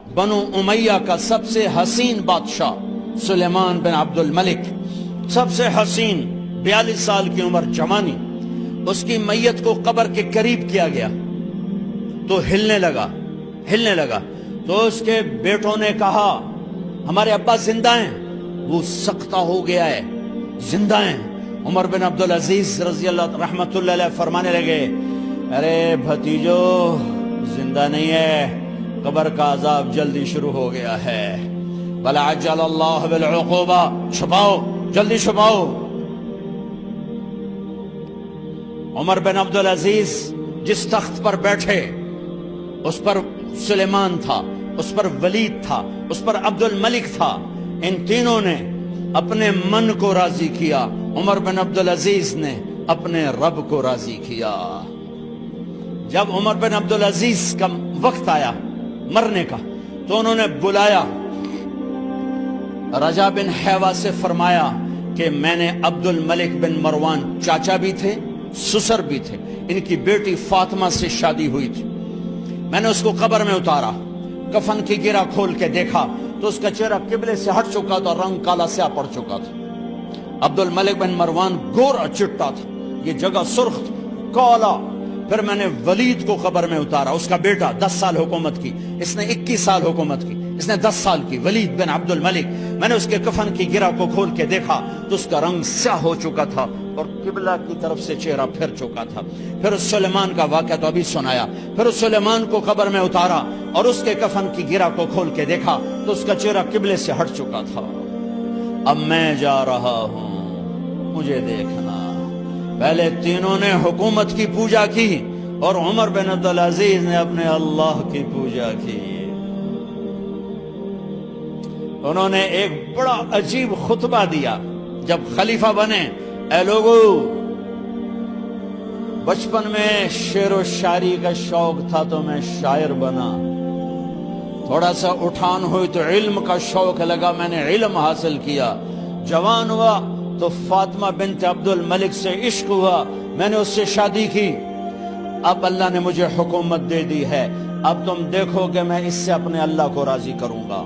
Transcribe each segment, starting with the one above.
بنو امیہ کا سب سے حسین بادشاہ سلیمان بن عبد الملک، سب سے حسین، 42 سال کی عمر، جوانی، اس کی میت کو قبر کے قریب کیا گیا تو ہلنے لگا تو اس کے بیٹوں نے کہا ہمارے ابا زندہ ہیں، وہ سکتہ ہو گیا ہے، زندہ ہیں۔ عمر بن عبدالعزیز رضی اللہ رحمت اللہ علیہ فرمانے لگے ارے بھتیجو زندہ نہیں ہے، قبر کا عذاب جلدی شروع ہو گیا ہے، بل عجل اللہ بالعقوبہ، چھپاؤ، جلدی چھپاؤ۔ عمر بن عبدالعزیز جس تخت پر بیٹھے اس پر سلیمان تھا، اس پر ولید تھا، اس پر عبد الملک تھا، ان تینوں نے اپنے من کو راضی کیا، عمر بن عبدالعزیز نے اپنے رب کو راضی کیا۔ جب عمر بن عبدالعزیز کا وقت آیا مرنے کا تو انہوں نے بلایا رجا بن حیوہ سے، فرمایا کہ میں نے عبد الملک بن مروان، چاچا بھی تھے سسر بھی تھے، ان کی بیٹی فاطمہ سے شادی ہوئی تھی، میں نے اس کو قبر میں اتارا، کفن کی گرہ کھول کے دیکھا تو اس کا چہرہ قبلے سے ہٹ چکا تھا، رنگ کالا سیاہ پڑ چکا تھا۔ عبد الملک بن مروان گورا چٹا تھا، یہ جگہ سرخ تھی، کالا۔ پھر میں نے ولید کو قبر میں اتارا، اس کا بیٹا 10 سال حکومت کی، اس نے 21 سال حکومت کی، اس نے 10 سال کی، ولید بن عبد الملک۔ میں نے اس کے کفن کی گرہ کو کھول کے دیکھا تو اس کا رنگ سیاہ ہو چکا تھا اور قبلہ کی طرف سے چہرہ پھر چکا تھا۔ پھر اس سلیمان کا واقعہ تو ابھی سنایا، پھر اس سلیمان کو قبر میں اتارا اور اس کے کفن کی گرہ کو کھول کے دیکھا تو اس کا چہرہ قبلے سے ہٹ چکا تھا۔ اب میں جا رہا ہوں، مجھے دیکھنا۔ پہلے تینوں نے حکومت کی پوجا کی اور عمر بن عبدالعزیز نے اپنے اللہ کی پوجا کی۔ انہوں نے ایک بڑا عجیب خطبہ دیا جب خلیفہ بنے، اے لوگو، بچپن میں شعر و شاعری کا شوق تھا تو میں شاعر بنا، تھوڑا سا اٹھان ہوئی تو علم کا شوق لگا، میں نے علم حاصل کیا، جوان ہوا تو فاطمہ بنت عبد الملک سے عشق ہوا، میں نے اس سے شادی کی، اب اللہ نے مجھے حکومت دے دی ہے، اب تم دیکھو کہ میں اس سے اپنے اللہ کو راضی کروں گا۔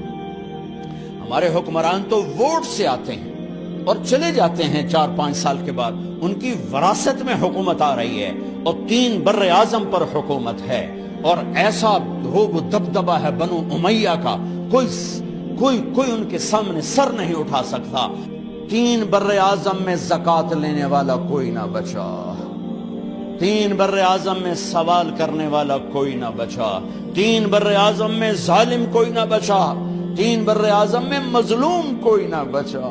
ہمارے حکمران تو ووٹ سے آتے ہیں اور چلے جاتے ہیں 4-5 سال کے بعد، ان کی وراثت میں حکومت آ رہی ہے اور 3 بر اعظم پر حکومت ہے، اور ایسا دھوب و دبدبہ ہے بنو امیہ کا، کوئی ان کے سامنے سر نہیں اٹھا سکتا۔ 3 بر اعظم میں زکوٰۃ لینے والا کوئی نہ بچا، 3 بر اعظم میں سوال کرنے والا کوئی نہ بچا، 3 بر اعظم میں ظالم کوئی نہ بچا، 3 بر اعظم میں مظلوم کوئی نہ بچا۔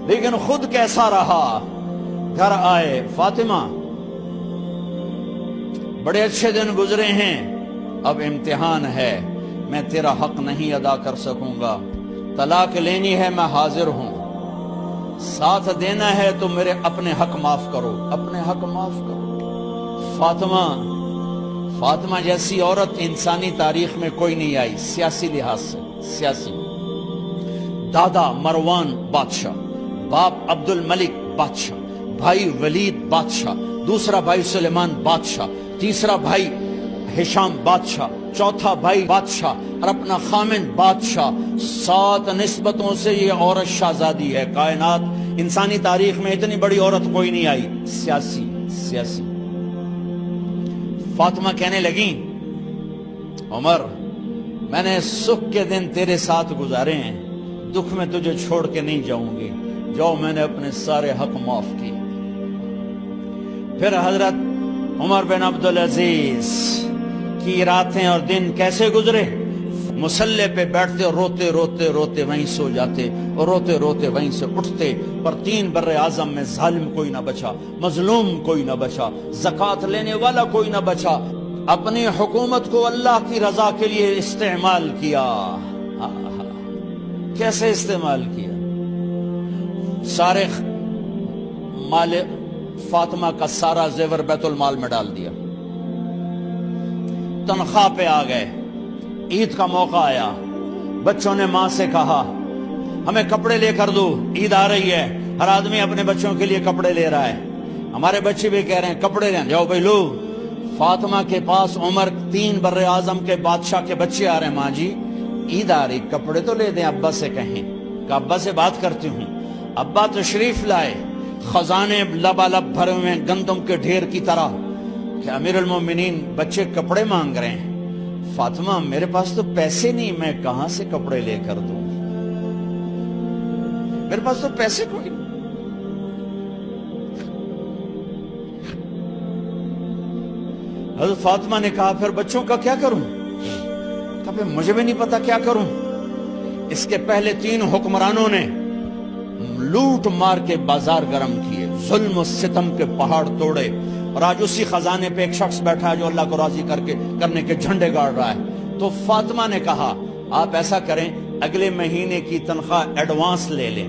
لیکن خود کیسا رہا؟ گھر آئے، فاطمہ بڑے اچھے دن گزرے ہیں، اب امتحان ہے، میں تیرا حق نہیں ادا کر سکوں گا، طلاق لینی ہے میں حاضر ہوں، ساتھ دینا ہے تو میرے اپنے حق معاف کرو، اپنے حق معاف کرو۔ فاطمہ جیسی عورت انسانی تاریخ میں کوئی نہیں آئی، سیاسی لحاظ سے، سیاسی، دادا مروان بادشاہ، باپ عبد الملک بادشاہ، بھائی ولید بادشاہ، دوسرا بھائی سلیمان بادشاہ، تیسرا بھائی ہشام بادشاہ، چوتھا بھائی بادشاہ اور اپنا خامن بادشاہ، 7 نسبتوں سے یہ عورت شہزادی ہے۔ کائنات انسانی تاریخ میں اتنی بڑی عورت کوئی نہیں آئی، سیاسی۔ فاطمہ کہنے لگیں عمر، میں نے سکھ کے دن تیرے ساتھ گزارے ہیں، دکھ میں تجھے چھوڑ کے نہیں جاؤں گی، جاؤ، میں نے اپنے سارے حق معاف کیے۔ پھر حضرت عمر بن عبدالعزیز کی راتیں اور دن کیسے گزرے؟ مسلح پہ بیٹھتے اور روتے وہیں سو جاتے اور روتے وہیں سے اٹھتے، پر 3 بر اعظم میں ظالم کوئی نہ بچا، مظلوم کوئی نہ بچا، زکوٰۃ لینے والا کوئی نہ بچا، اپنی حکومت کو اللہ کی رضا کے لیے استعمال کیا۔ کیسے استعمال کیا؟ سارے مال فاطمہ کا سارا زیور بیت المال میں ڈال دیا، تنخواہ پہ آ گئے، عید کا موقع آیا، بچوں نے ماں سے کہا ہمیں کپڑے لے کر دو، عید آ رہی ہے، ہر آدمی اپنے بچوں کے لیے کپڑے لے رہا ہے، ہمارے بچے بھی کہہ رہے ہیں کپڑے لیں، جاؤ بھائی لو۔ فاطمہ کے پاس عمر 3 بر اعظم کے بادشاہ کے بچے آ رہے ہیں، ماں جی عید آ رہی، کپڑے تو لے دیں، ابا سے کہیں کہ ابا سے بات کرتی ہوں۔ ابا تشریف لائے، خزانے لبالب بھرے ہوئے گندم کے ڈھیر کی طرح کہ امیر المومنین بچے کپڑے مانگ رہے ہیں۔ فاطمہ میرے پاس تو پیسے نہیں، میں کہاں سے کپڑے لے کر دوں، میرے پاس تو پیسے کوئی نہیں۔ حضرت فاطمہ نے کہا پھر بچوں کا کیا کروں؟ کہا پھر مجھے بھی نہیں پتا کیا کروں۔ اس کے پہلے 3 حکمرانوں نے لوٹ مار کے بازار گرم کیے، ظلم و ستم کے پہاڑ توڑے، اور آج اسی خزانے پہ ایک شخص بیٹھا ہے جو اللہ کو راضی کرنے کے جھنڈے گاڑ رہا ہے۔ تو فاطمہ نے کہا آپ ایسا کریں، اگلے مہینے کی تنخواہ ایڈوانس لے لیں،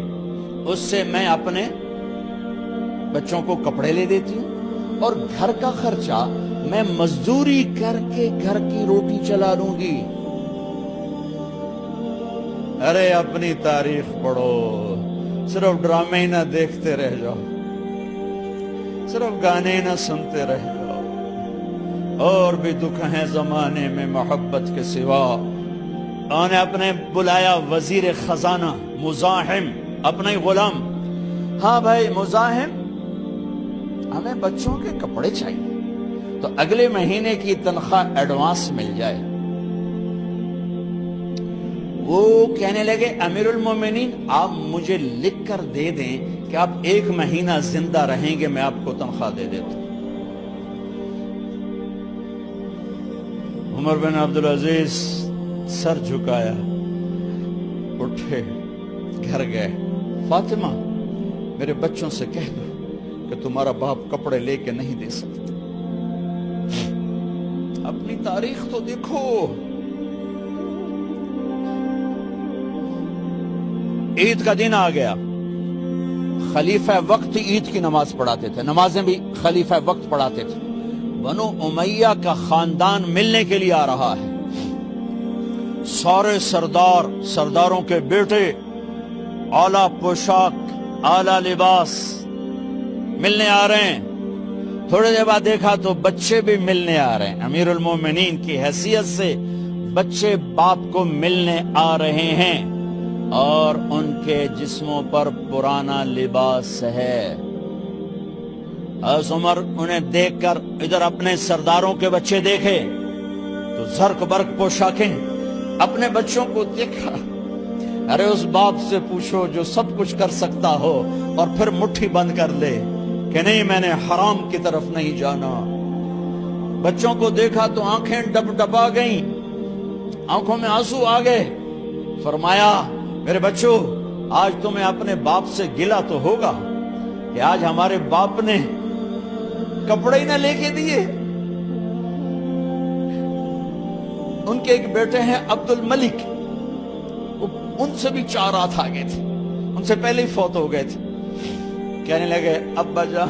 اس سے میں اپنے بچوں کو کپڑے لے دیتی ہوں، اور گھر کا خرچہ میں مزدوری کر کے گھر کی روٹی چلا لوں گی۔ ارے اپنی تاریخ پڑھو، صرف ڈرامے نہ دیکھتے رہ جاؤ، صرف گانے نہ سنتے رہ جاؤ، اور بھی دکھ ہیں زمانے میں محبت کے سوا۔ انہوں نے اپنے بلایا وزیر خزانہ مزاحم، اپنا ہی غلام، ہاں بھائی مزاحم ہمیں بچوں کے کپڑے چاہیے، تو اگلے مہینے کی تنخواہ ایڈوانس مل جائے۔ وہ کہنے لگے امیر المومنین آپ مجھے لکھ کر دے دیں کہ آپ 1 مہینہ زندہ رہیں گے، میں آپ کو تنخواہ دے دیتا ہوں۔ عمر بن عبدالعزیز سر جھکایا، اٹھے، گھر گئے۔ فاطمہ میرے بچوں سے کہہ دو کہ تمہارا باپ کپڑے لے کے نہیں دے سکتا۔ اپنی تاریخ تو دیکھو۔ عید کا دن آ گیا، خلیفہ وقت عید کی نماز پڑھاتے تھے، نمازیں بھی خلیفہ وقت پڑھاتے تھے۔ بنو امیہ کا خاندان ملنے کے لیے آ رہا ہے، سارے سرداروں کے بیٹے اعلیٰ پوشاک، اعلیٰ لباس ملنے آ رہے ہیں۔ تھوڑے دیر بعد دیکھا تو بچے بھی ملنے آ رہے ہیں، امیر المومنین کی حیثیت سے بچے باپ کو ملنے آ رہے ہیں، اور ان کے جسموں پر پرانا لباس ہے۔ حضرت عمر انہیں دیکھ کر ادھر اپنے سرداروں کے بچے دیکھے تو زرق برق پوشاکیں، اپنے بچوں کو دیکھا۔ ارے اس باپ سے پوچھو جو سب کچھ کر سکتا ہو اور پھر مٹھی بند کر لے کہ نہیں میں نے حرام کی طرف نہیں جانا۔ بچوں کو دیکھا تو آنکھیں ڈب ڈبا گئیں، آنکھوں میں آنسو آ گئے۔ فرمایا میرے بچوں آج تمہیں اپنے باپ سے گلہ تو ہوگا کہ آج ہمارے باپ نے کپڑے ہی نہ لے کے دیے۔ ان کے ایک بیٹے ہیں عبد الملک، ان سے بھی 4 ہاتھ آگے تھے، ان سے پہلے ہی فوت ہو گئے تھے۔ کہنے لگے ابا جان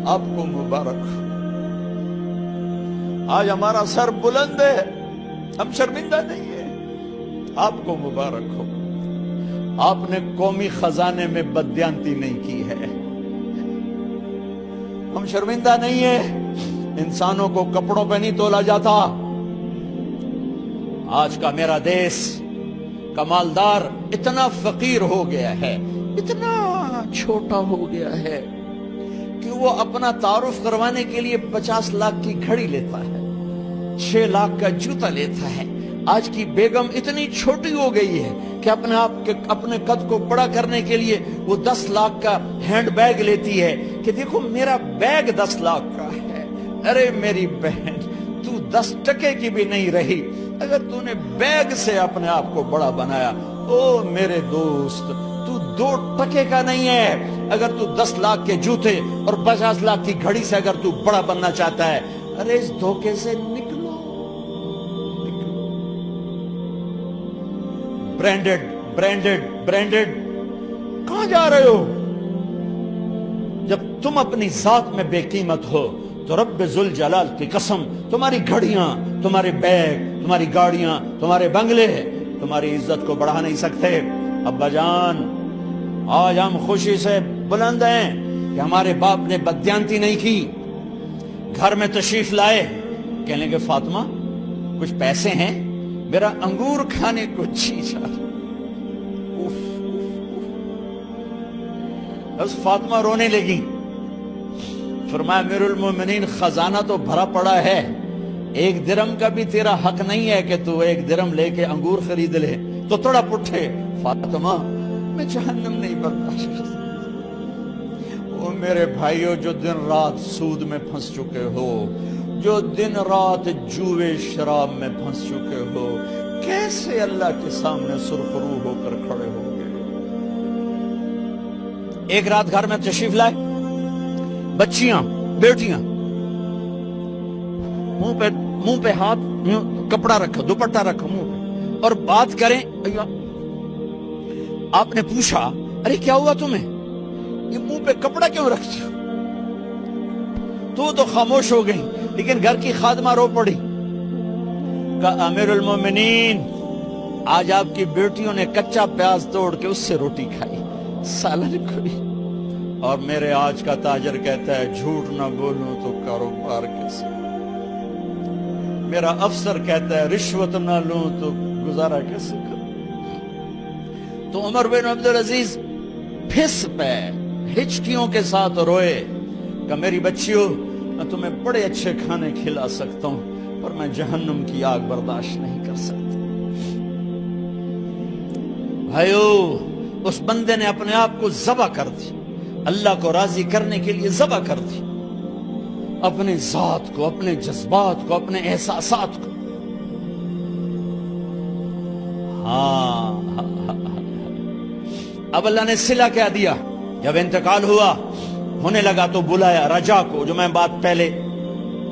آپ کو مبارک، آج ہمارا سر بلند ہے، ہم شرمندہ نہیں ہیں، آپ کو مبارک ہو، آپ نے قومی خزانے میں بددیانتی نہیں کی ہے، ہم شرمندہ نہیں ہیں۔ انسانوں کو کپڑوں پہ نہیں تولا جاتا۔ آج کا میرا دیس کا مالدار اتنا فقیر ہو گیا ہے، اتنا چھوٹا ہو گیا ہے کہ وہ اپنا تعارف کروانے کے لیے 50 لاکھ کی گھڑی لیتا ہے، 6 لاکھ کا جوتا لیتا ہے۔ آج کی بیگم اتنی چھوٹی ہو گئی ہے کہ اپنے قد کو بڑا کرنے کے لیے وہ 10 لاکھ کا ہینڈ بیگ لیتی ہے کہ دیکھو میرا بیگ 10 لاکھ کا ہے۔ ارے میری بہن تو 10 ٹکے کی بھی نہیں رہی اگر تو نے بیگ سے اپنے آپ کو بڑا بنایا۔ او میرے دوست تو 2 ٹکے کا نہیں ہے اگر تو 10 لاکھ کے جوتے اور 50 لاکھ کی گھڑی سے اگر تو بڑا بننا چاہتا ہے۔ ارے اس دھوکے سے نکلو۔ برینڈڈ کہاں جا رہے ہو؟ جب تم اپنی ذات میں بے قیمت ہو تو رب ذوالجلال کی قسم تمہاری گھڑیاں، تمہارے بیگ، تمہاری گاڑیاں، تمہارے بنگلے تمہاری عزت کو بڑھا نہیں سکتے۔ ابا جان آج ہم خوشی سے بلند ہیں کہ ہمارے باپ نے بددیانتی نہیں کی۔ گھر میں تشریف لائے، کہنے لگے فاطمہ کچھ پیسے ہیں، میرا انگور کھانے کو جی چاہ۔ بس فاطمہ رونے لگی، فرمایا امیر المومنین خزانہ تو بھرا پڑا ہے، 1 درم کا بھی تیرا حق نہیں ہے کہ تو 1 درم لے کے انگور خرید لے۔ تو تھوڑا پٹھے، فاطمہ میں جہنم نہیں برداشت کر سکتا۔ او میرے بھائیو، جو دن رات سود میں پھنس چکے ہو، جو دن رات جوے شراب میں پھنس چکے ہو، کیسے اللہ کے سامنے سرخرو ہو کر کھڑے ہو گئے؟ ایک رات گھر میں تشریف لائے، بچیاں بیٹیاں، منہ پہ ہاتھ، کپڑا رکھا، دوپٹہ رکھا منہ پہ، اور بات کریں۔ آپ نے پوچھا ارے کیا ہوا تمہیں، یہ منہ پہ کپڑا کیوں رکھتی ہو؟ تو خاموش ہو گئی، لیکن گھر کی خادمہ رو پڑی، کہا امیر المومنین آج آپ کی بیٹیوں نے کچا پیاز توڑ کے اس سے روٹی کھائی، سالن کھائی، اور میرے آج کا تاجر کہتا ہے جھوٹ نہ بولوں تو کاروبار کیسے، میرا افسر کہتا ہے رشوت نہ لوں تو گزارا کیسے کروں۔ تو عمر بن عبدالعزیز پھس پہ ہچکیوں کے ساتھ روئے کہ میری بچیوں میں تمہیں بڑے اچھے کھانے کھلا سکتا ہوں، پر میں جہنم کی آگ برداشت نہیں کر سکتا۔ بھائیو، اس بندے نے اپنے آپ کو ذبح کر دی، اللہ کو راضی کرنے کے لیے ذبح کر دی، اپنے ذات کو، اپنے جذبات کو، اپنے احساسات کو۔ اب اللہ نے صلہ کیا دیا، جب انتقال ہوا ہونے لگا تو بلایا رجا کو، جو میں بات پہلے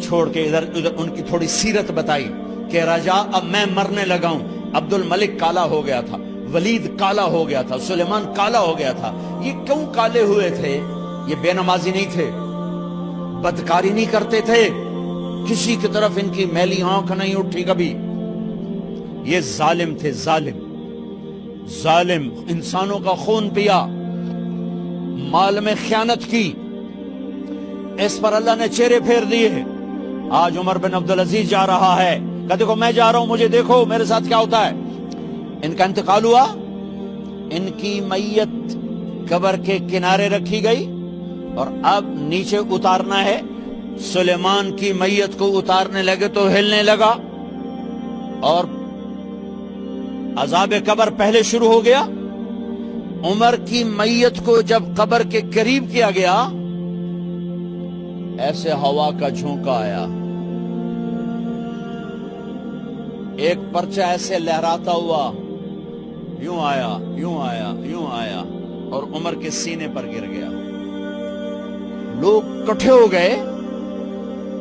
چھوڑ کے ادھر ان کی تھوڑی سیرت بتائی کہ رجا اب میں مرنے لگا ہوں۔ عبد الملک کالا ہو گیا تھا، ولید کالا ہو گیا تھا، سلیمان کالا ہو گیا تھا۔ یہ کیوں کالے ہوئے تھے؟ یہ بے نمازی نہیں تھے، بدکاری نہیں کرتے تھے، کسی کی طرف ان کی میلی آنکھ نہیں اٹھی کبھی۔ یہ ظالم تھے، ظالم، انسانوں کا خون پیا، مال میں خیانت کی، اس پر اللہ نے چہرے پھیر دیے۔ آج عمر بن عبدالعزیز جا رہا ہے کہ دیکھو میں جا رہا ہوں، مجھے دیکھو میرے ساتھ کیا ہوتا ہے۔ ان کا انتقال ہوا، ان کی میت قبر کے کنارے رکھی گئی، اور اب نیچے اتارنا ہے۔ سلیمان کی میت کو اتارنے لگے تو ہلنے لگا، اور عذاب قبر پہلے شروع ہو گیا۔ عمر کی میت کو جب قبر کے قریب کیا گیا، ایسے ہوا کا جھونکا آیا، ایک پرچہ ایسے لہراتا ہوا، یوں آیا، یوں آیا، یوں آیا، اور عمر کے سینے پر گر گیا۔ لوگ کٹھے ہو گئے،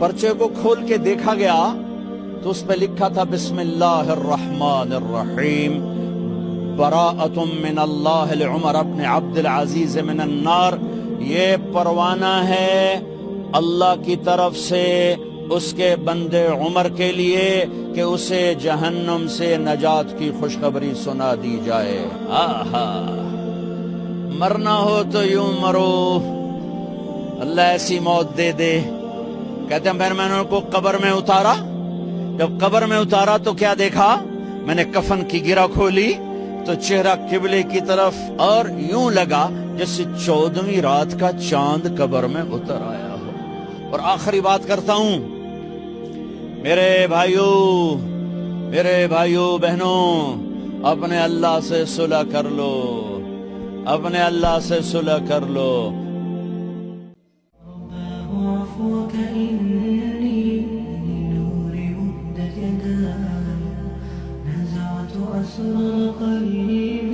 پرچے کو کھول کے دیکھا گیا تو اس پہ لکھا تھا بسم اللہ الرحمن الرحیم، براءۃ من اللہ لعمر ابن عبد العزیز من النار۔ یہ پروانہ ہے اللہ کی طرف سے اس کے بندے عمر کے لیے کہ اسے جہنم سے نجات کی خوشخبری سنا دی جائے۔ آہا، مرنا ہو تو یوں مرو، اللہ ایسی موت دے دے۔ کہتے ہیں میں نے ان کو قبر میں اتارا، جب قبر میں اتارا تو کیا دیکھا؟ میں نے کفن کی گرہ کھولی تو چہرہ قبلے کی طرف، اور یوں لگا جیسے 14ویں رات کا چاند قبر میں اتر آیا ہو۔ اور آخری بات کرتا ہوں، میرے بھائیوں بہنوں، اپنے اللہ سے صلح کر لو، اپنے اللہ سے صلح کر لو۔ عفوك إني للنور مدت يداي، نزعت أسرى قلبي